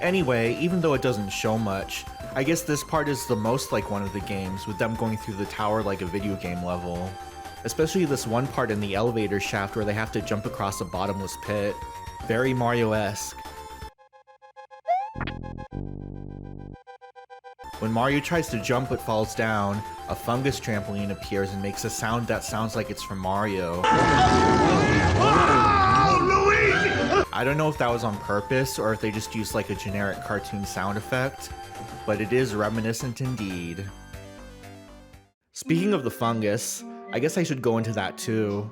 S1: Anyway, even though it doesn't show much, I guess this part is the most like one of the games, with them going through the tower like a video game level. Especially this one part in the elevator shaft where they have to jump across a bottomless pit. Very Mario-esque. When Mario tries to jump but falls down, a fungus trampoline appears and makes a sound that sounds like it's from Mario. I don't know if that was on purpose or if they just used like a generic cartoon sound effect, but it is reminiscent indeed. Speaking of the fungus, I guess I should go into that too.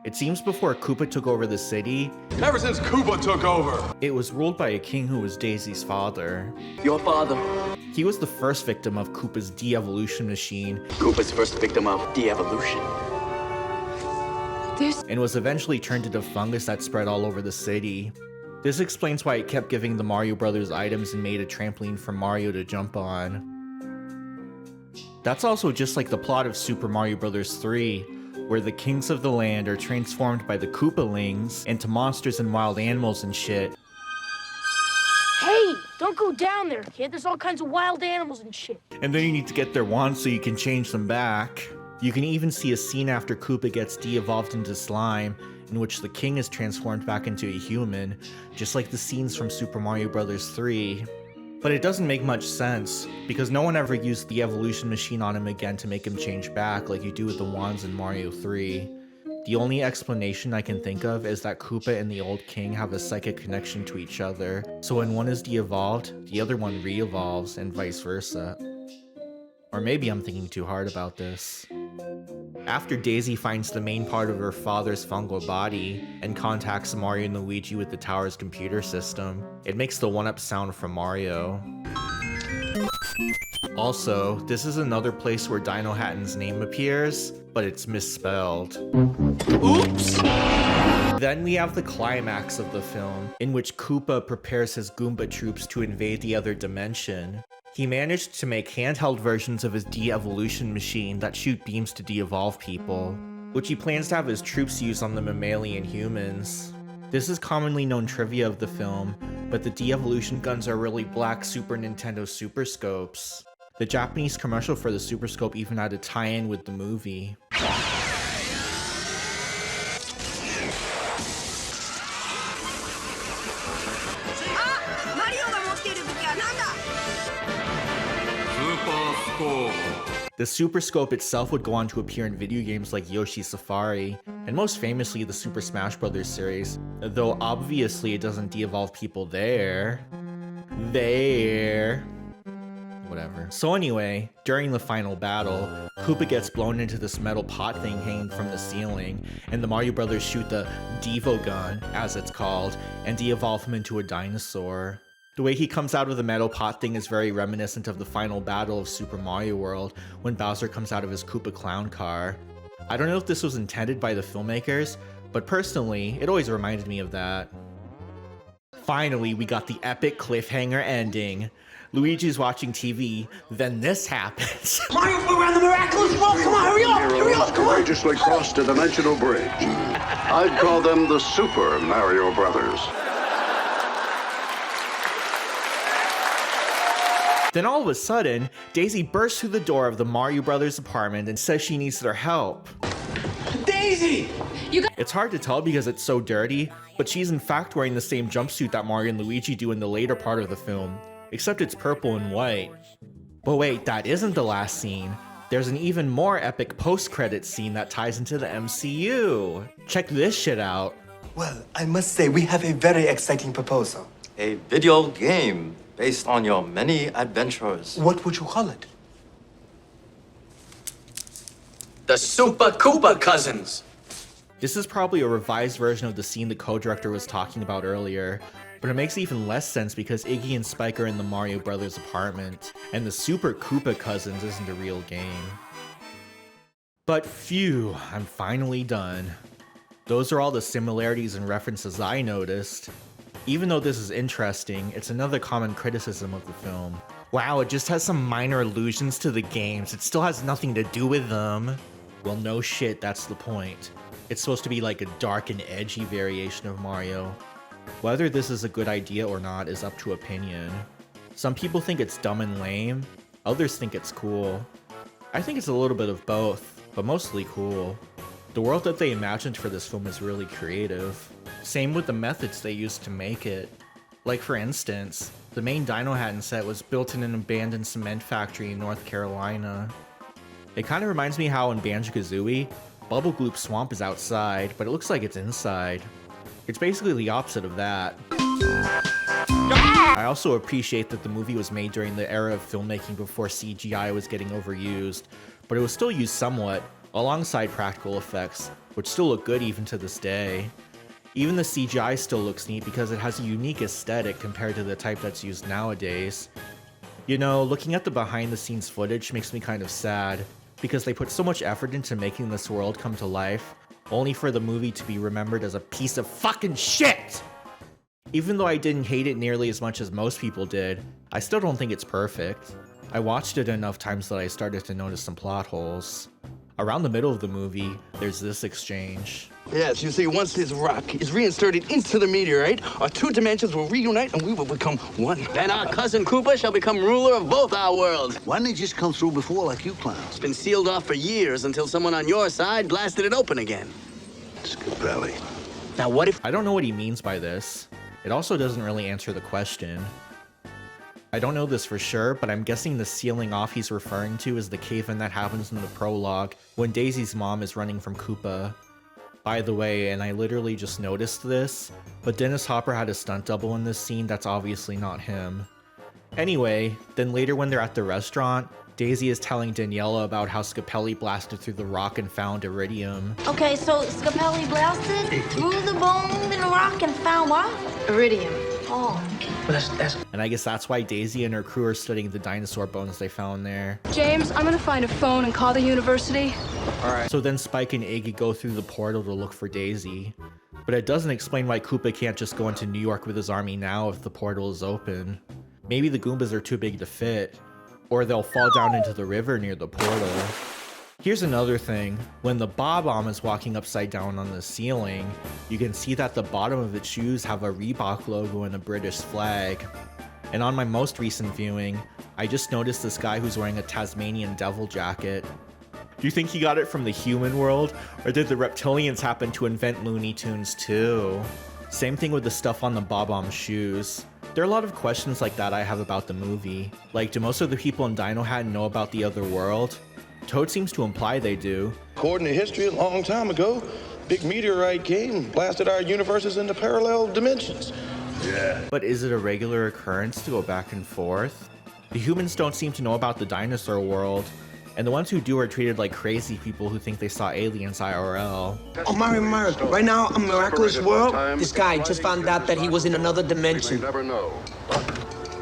S1: It seems before Koopa took over the city,
S7: Ever since Koopa took over,
S1: it was ruled by a king who was Daisy's father.
S13: Your father.
S1: He was the first victim of Koopa's de-evolution machine.
S13: Koopa's first victim of de-evolution.
S1: And was eventually turned into fungus that spread all over the city. This explains why it kept giving the Mario Brothers items and made a trampoline for Mario to jump on. That's also just like the plot of Super Mario Bros. 3. where the kings of the land are transformed by the Koopalings into monsters and wild animals and shit.
S18: Hey, don't go down there, kid. There's all kinds of wild animals and shit.
S1: And then you need to get their wands so you can change them back. You can even see a scene after Koopa gets de-evolved into slime, in which the king is transformed back into a human, just like the scenes from Super Mario Bros. 3. But it doesn't make much sense, because no one ever used the evolution machine on him again to make him change back like you do with the wands in Mario 3. The only explanation I can think of is that Koopa and the old king have a psychic connection to each other, so when one is de-evolved, the other one re-evolves, and vice versa. Or maybe I'm thinking too hard about this. After Daisy finds the main part of her father's fungal body and contacts Mario and Luigi with the tower's computer system, it makes the 1-up sound from Mario. Also, this is another place where Dino Hatton's name appears, but it's misspelled. Oops! Then we have the climax of the film, in which Koopa prepares his Goomba troops to invade the other dimension. He managed to make handheld versions of his de-evolution machine that shoot beams to de-evolve people, which he plans to have his troops use on the mammalian humans. This is commonly known trivia of the film, but the de-evolution guns are really black Super Nintendo Super Scopes. The Japanese commercial for the Super Scope even had a tie-in with the movie. The Super Scope itself would go on to appear in video games like Yoshi's Safari, and most famously the Super Smash Bros. Series, though obviously it doesn't de-evolve people there. Whatever. So anyway, during the final battle, Koopa gets blown into this metal pot thing hanging from the ceiling, and the Mario Brothers shoot the Devo gun, as it's called, and de-evolve him into a dinosaur. The way he comes out of the metal pot thing is very reminiscent of the final battle of Super Mario World, when Bowser comes out of his Koopa clown car. I don't know if this was intended by the filmmakers, but personally, it always reminded me of that. Finally, we got the epic cliffhanger ending. Luigi's watching TV, then this happens.
S7: Mario, we're around the miraculous world. Come on, hurry up! Hurry up! Come on!
S2: Courageously crossed a dimensional bridge. I'd call them the Super Mario Brothers.
S1: Then all of a sudden, Daisy bursts through the door of the Mario Brothers apartment and says she needs their help.
S7: Daisy!
S1: It's hard to tell because it's so dirty, but she's in fact wearing the same jumpsuit that Mario and Luigi do in the later part of the film, except it's purple and white. But wait, that isn't the last scene. There's an even more epic post-credits scene that ties into the MCU. Check this shit out.
S19: Well, I must say we have a very exciting proposal. A video game based on your many adventures. What would you call it?
S7: The Super Koopa Cousins.
S1: This is probably a revised version of the scene the co-director was talking about earlier, but it makes even less sense because Iggy and Spike are in the Mario Brothers apartment, and the Super Koopa Cousins isn't a real game. But phew, I'm finally done. Those are all the similarities and references I noticed. Even though this is interesting, it's another common criticism of the film. Wow, it just has some minor allusions to the games, it still has nothing to do with them. Well, no shit, that's the point. It's supposed to be like a dark and edgy variation of Mario. Whether this is a good idea or not is up to opinion. Some people think it's dumb and lame, others think it's cool. I think it's a little bit of both, but mostly cool. The world that they imagined for this film is really creative. Same with the methods they used to make it. Like for instance, the main Dino Hatton set was built in an abandoned cement factory in North Carolina. It kind of reminds me how in Banjo-Kazooie, Bubble Gloop Swamp is outside, but it looks like it's inside. It's basically the opposite of that. I also appreciate that the movie was made during the era of filmmaking before CGI was getting overused, but it was still used somewhat, alongside practical effects, which still look good even to this day. Even the CGI still looks neat because it has a unique aesthetic compared to the type that's used nowadays. You know, looking at the behind the scenes footage makes me kind of sad, because they put so much effort into making this world come to life, only for the movie to be remembered as a piece of fucking shit! Even though I didn't hate it nearly as much as most people did, I still don't think it's perfect. I watched it enough times that I started to notice some plot holes. Around the middle of the movie, there's this exchange.
S20: Yes, you see, once this rock is reinserted into the meteorite, our two dimensions will reunite and we will become one.
S7: Then our cousin Koopa shall become ruler of both our worlds.
S3: Why didn't he just come through before like you clowns?
S7: It's been sealed off for years until someone on your side blasted it open again.
S3: Skip Valley.
S7: Now what if...
S1: I don't know what he means by this. It also doesn't really answer the question. I don't know this for sure, but I'm guessing the sealing off he's referring to is the cave-in that happens in the prologue when Daisy's mom is running from Koopa. By the way, and I literally just noticed this, but Dennis Hopper had a stunt double in this scene that's obviously not him. Anyway, then later when they're at the restaurant, Daisy is telling Daniela about how Scapelli blasted through the rock and found iridium.
S15: Okay, so Scapelli blasted through the bone in the rock and found what?
S17: Iridium.
S15: Oh.
S1: And I guess that's why Daisy and her crew are studying the dinosaur bones they found there.
S17: James, I'm gonna find a phone and call the university.
S1: Alright. So then Spike and Iggy go through the portal to look for Daisy. But it doesn't explain why Koopa can't just go into New York with his army now if the portal is open. Maybe the Goombas are too big to fit. Or they'll fall down into the river near the portal. Here's another thing. When the Bob-omb is walking upside down on the ceiling, you can see that the bottom of its shoes have a Reebok logo and a British flag. And on my most recent viewing, I just noticed this guy who's wearing a Tasmanian devil jacket. Do you think he got it from the human world, or did the reptilians happen to invent Looney Tunes too? Same thing with the stuff on the Bob-omb shoes. There are a lot of questions like that I have about the movie. Like, do most of the people in Dino Hat know about the other world? Toad seems to imply they do.
S21: According to history, a long time ago, big meteorite came and blasted our universes into parallel dimensions. Yeah.
S1: But is it a regular occurrence to go back and forth? The humans don't seem to know about the dinosaur world, and the ones who do are treated like crazy people who think they saw aliens IRL.
S22: Oh, Mario, right now, a miraculous world, this guy just found out that he was in another dimension.
S2: We never know.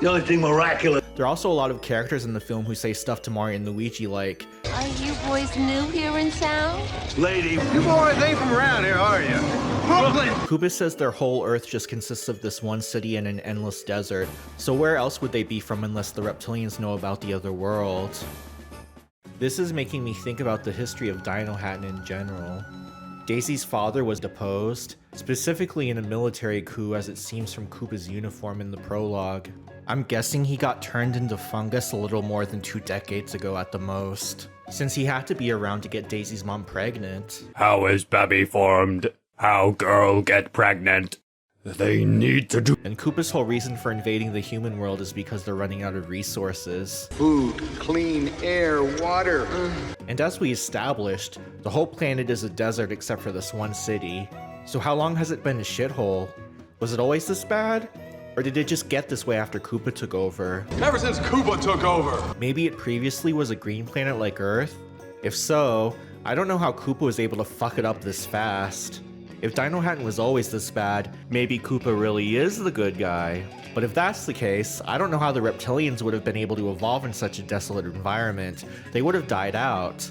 S22: The only thing miraculous.
S1: There are also a lot of characters in the film who say stuff to Mario and Luigi like,
S15: Are you boys new here in town?
S21: Lady, you boys ain't from around here, are you? Brooklyn!
S1: Koopa says their whole Earth just consists of this one city and an endless desert, so where else would they be from unless the reptilians know about the other world? This is making me think about the history of Dino Hat in general. Daisy's father was deposed, specifically in a military coup as it seems from Koopa's uniform in the prologue. I'm guessing he got turned into fungus a little more than 2 decades ago at the most, since he had to be around to get Daisy's mom pregnant.
S23: How is baby formed? How girl get pregnant? They need to do—
S1: And Koopa's whole reason for invading the human world is because they're running out of resources.
S13: Food, clean air, water.
S1: And as we established, the whole planet is a desert except for this one city. So how long has it been a shithole? Was it always this bad? Or did it just get this way after Koopa took over?
S21: Ever since Koopa took over.
S1: Maybe it previously was a green planet like Earth? If so, I don't know how Koopa was able to fuck it up this fast. If Dino Hat was always this bad, maybe Koopa really is the good guy. But if that's the case, I don't know how the reptilians would have been able to evolve in such a desolate environment. They would have died out.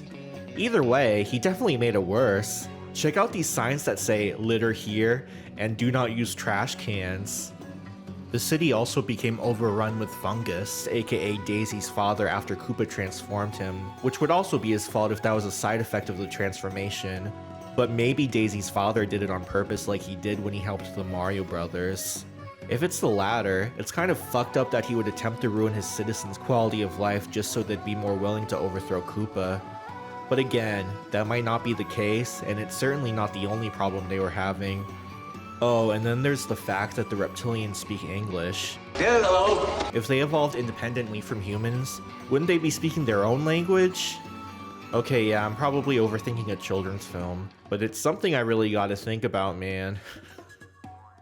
S1: Either way, he definitely made it worse. Check out these signs that say litter here and do not use trash cans. The city also became overrun with fungus, aka Daisy's father after Koopa transformed him, which would also be his fault if that was a side effect of the transformation. But maybe Daisy's father did it on purpose like he did when he helped the Mario Brothers. If it's the latter, it's kind of fucked up that he would attempt to ruin his citizens' quality of life just so they'd be more willing to overthrow Koopa. But again, that might not be the case, and it's certainly not the only problem they were having. Oh, and then there's the fact that the reptilians speak English.
S22: Hello.
S1: If they evolved independently from humans, wouldn't they be speaking their own language? Okay, yeah, I'm probably overthinking a children's film, but it's something I really gotta think about, man.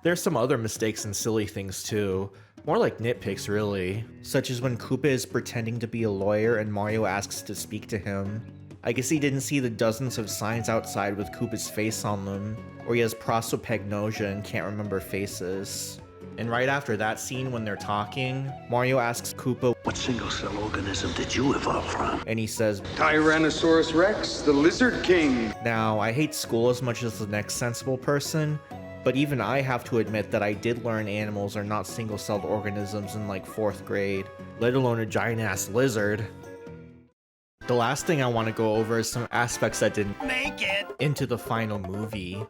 S1: There's some other mistakes and silly things too. More like nitpicks, really. Such as when Koopa is pretending to be a lawyer and Mario asks to speak to him. I guess he didn't see the dozens of signs outside with Koopa's face on them, or he has prosopagnosia and can't remember faces. And right after that scene when they're talking, Mario asks Koopa,
S3: What single-cell organism did you evolve from?
S1: And he says,
S13: Tyrannosaurus Rex, the Lizard King.
S1: Now, I hate school as much as the next sensible person, but even I have to admit that I did learn animals are not single-celled organisms in like 4th grade, let alone a giant-ass lizard. The last thing I want to go over is some aspects that didn't
S11: Make it!
S1: into the final movie.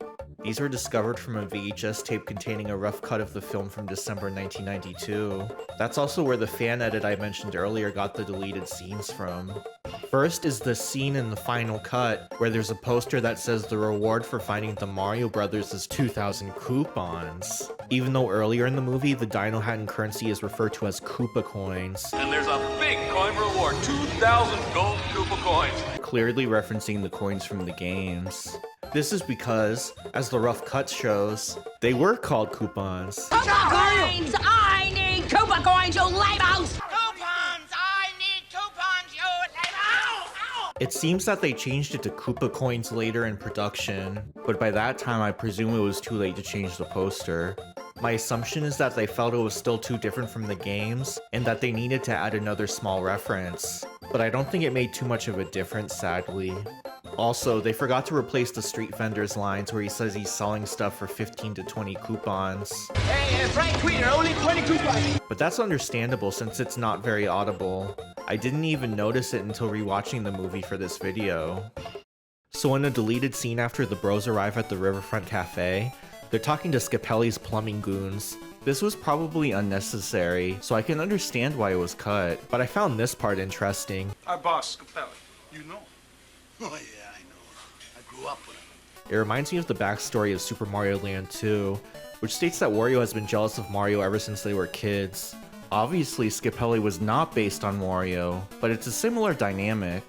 S1: These were discovered from a VHS tape containing a rough cut of the film from December 1992. That's also where the fan edit I mentioned earlier got the deleted scenes from. First is the scene in the final cut where there's a poster that says the reward for finding the Mario Brothers is 2,000 coupons. Even though earlier in the movie, the Dino Hatton currency is referred to as Koopa coins.
S8: And there's a big coin reward, 2,000 gold Koopa coins.
S1: Clearly referencing the coins from the games. This is because, as the rough cut shows, they were called coupons.
S15: Koopa coins! I need Koopa coins, you lame house!
S7: Coupons! I need coupons, you ow!
S1: It seems that they changed it to Koopa coins later in production, but by that time I presume it was too late to change the poster. My assumption is that they felt it was still too different from the games, and that they needed to add another small reference. But I don't think it made too much of a difference, sadly. Also, they forgot to replace the street vendor's lines where he says he's selling stuff for 15 to 20 coupons.
S7: Hey, Frank Tweeter, only 20 coupons.
S1: But that's understandable since it's not very audible. I didn't even notice it until rewatching the movie for this video. So in a deleted scene after the bros arrive at the Riverfront Cafe, they're talking to Scapelli's plumbing goons. This was probably unnecessary, so I can understand why it was cut, but I found this part interesting.
S21: Our boss, Scapelli. You know him. Oh, yeah, I know him. I grew up with him.
S1: It reminds me of the backstory of Super Mario Land 2, which states that Wario has been jealous of Mario ever since they were kids. Obviously, Scapelli was not based on Wario, but it's a similar dynamic.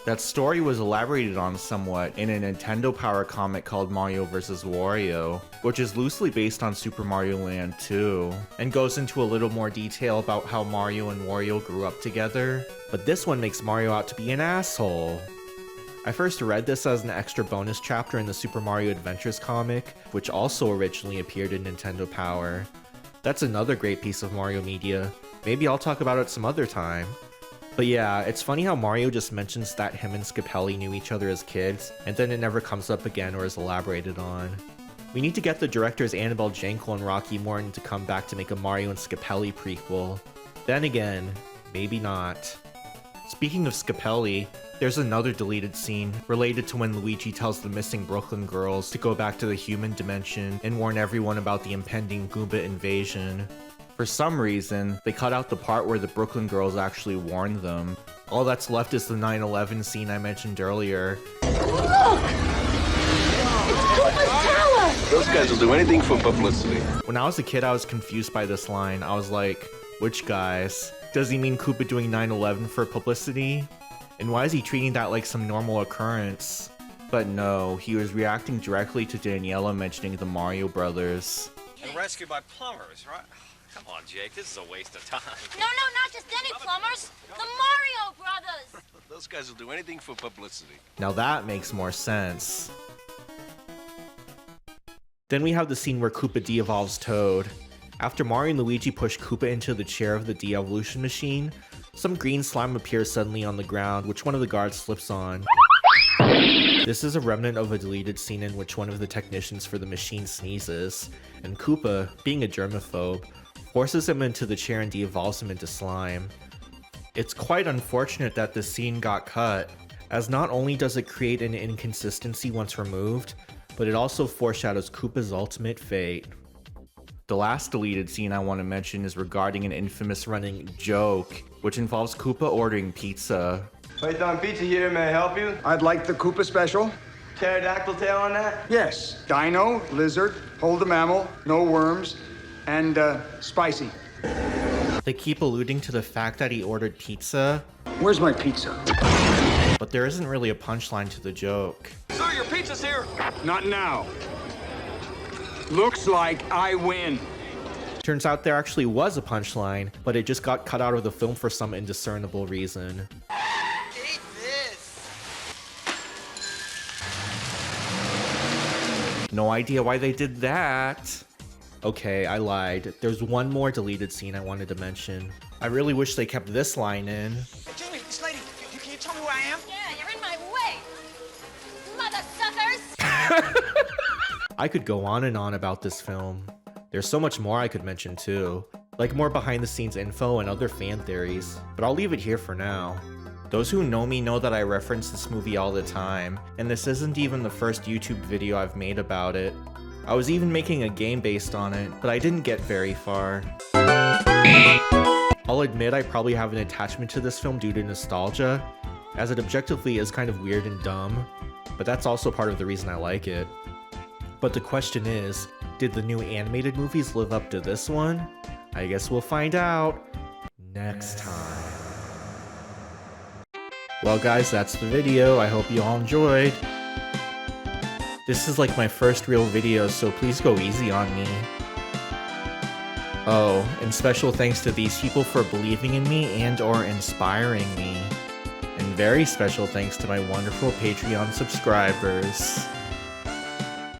S1: That story was elaborated on somewhat in a Nintendo Power comic called Mario vs. Wario, which is loosely based on Super Mario Land 2, and goes into a little more detail about how Mario and Wario grew up together, but this one makes Mario out to be an asshole. I first read this as an extra bonus chapter in the Super Mario Adventures comic, which also originally appeared in Nintendo Power. That's another great piece of Mario media. Maybe I'll talk about it some other time. But yeah, it's funny how Mario just mentions that him and Scapelli knew each other as kids, and then it never comes up again or is elaborated on. We need to get the directors Annabelle Jankel and Rocky Morton to come back to make a Mario and Scapelli prequel. Then again, maybe not. Speaking of Scapelli, there's another deleted scene related to when Luigi tells the missing Brooklyn girls to go back to the human dimension and warn everyone about the impending Goomba invasion. For some reason, they cut out the part where the Brooklyn girls actually warned them. All that's left is the 9/11 scene I mentioned earlier.
S15: Look! It's Koopa's tower!
S21: Those guys will do anything for publicity.
S1: When I was a kid, I was confused by this line. I was like, which guys? Does he mean Koopa doing 9/11 for publicity? And why is he treating that like some normal occurrence? But no, he was reacting directly to Daniela mentioning the Mario Brothers.
S4: And rescued by plumbers, right? Come on, Jake, this is a waste of time.
S15: No, not just any plumbers. The Mario Brothers!
S21: Those guys will do anything for publicity.
S1: Now that makes more sense. Then we have the scene where Koopa de-evolves Toad. After Mario and Luigi push Koopa into the chair of the de-evolution machine, some green slime appears suddenly on the ground, which one of the guards slips on. This is a remnant of a deleted scene in which one of the technicians for the machine sneezes, and Koopa, being a germaphobe, forces him into the chair and de-evolves him into slime. It's quite unfortunate that this scene got cut, as not only does it create an inconsistency once removed, but it also foreshadows Koopa's ultimate fate. The last deleted scene I want to mention is regarding an infamous running joke, which involves Koopa ordering pizza.
S4: Python Pizza here, may I help you?
S3: I'd like the Koopa special.
S4: Pterodactyl tail on that?
S3: Yes. Dino, lizard, hold the mammal, no worms, and spicy.
S1: They keep alluding to the fact that he ordered pizza.
S3: Where's my pizza?
S1: But there isn't really a punchline to the joke.
S4: Sir, your pizza's here.
S13: Not now. Looks like I win.
S1: Turns out there actually was a punchline, but it just got cut out of the film for some indiscernible reason.
S7: Eat this.
S1: No idea why they did that. Okay, I lied. There's one more deleted scene I wanted to mention. I really wish they kept this line in.
S7: Hey, Jamie, this lady, can you tell me where I am?
S15: Yeah, you're in my way. Mother suckers!
S1: I could go on and on about this film. There's so much more I could mention too, like more behind the scenes info and other fan theories, but I'll leave it here for now. Those who know me know that I reference this movie all the time, and this isn't even the first YouTube video I've made about it. I was even making a game based on it, but I didn't get very far. I'll admit I probably have an attachment to this film due to nostalgia, as it objectively is kind of weird and dumb, but that's also part of the reason I like it. But the question is, did the new animated movies live up to this one? I guess we'll find out next time. Well guys, that's the video. I hope you all enjoyed. This is like my first real video, so please go easy on me. Oh, and special thanks to these people for believing in me and or inspiring me. And very special thanks to my wonderful Patreon subscribers.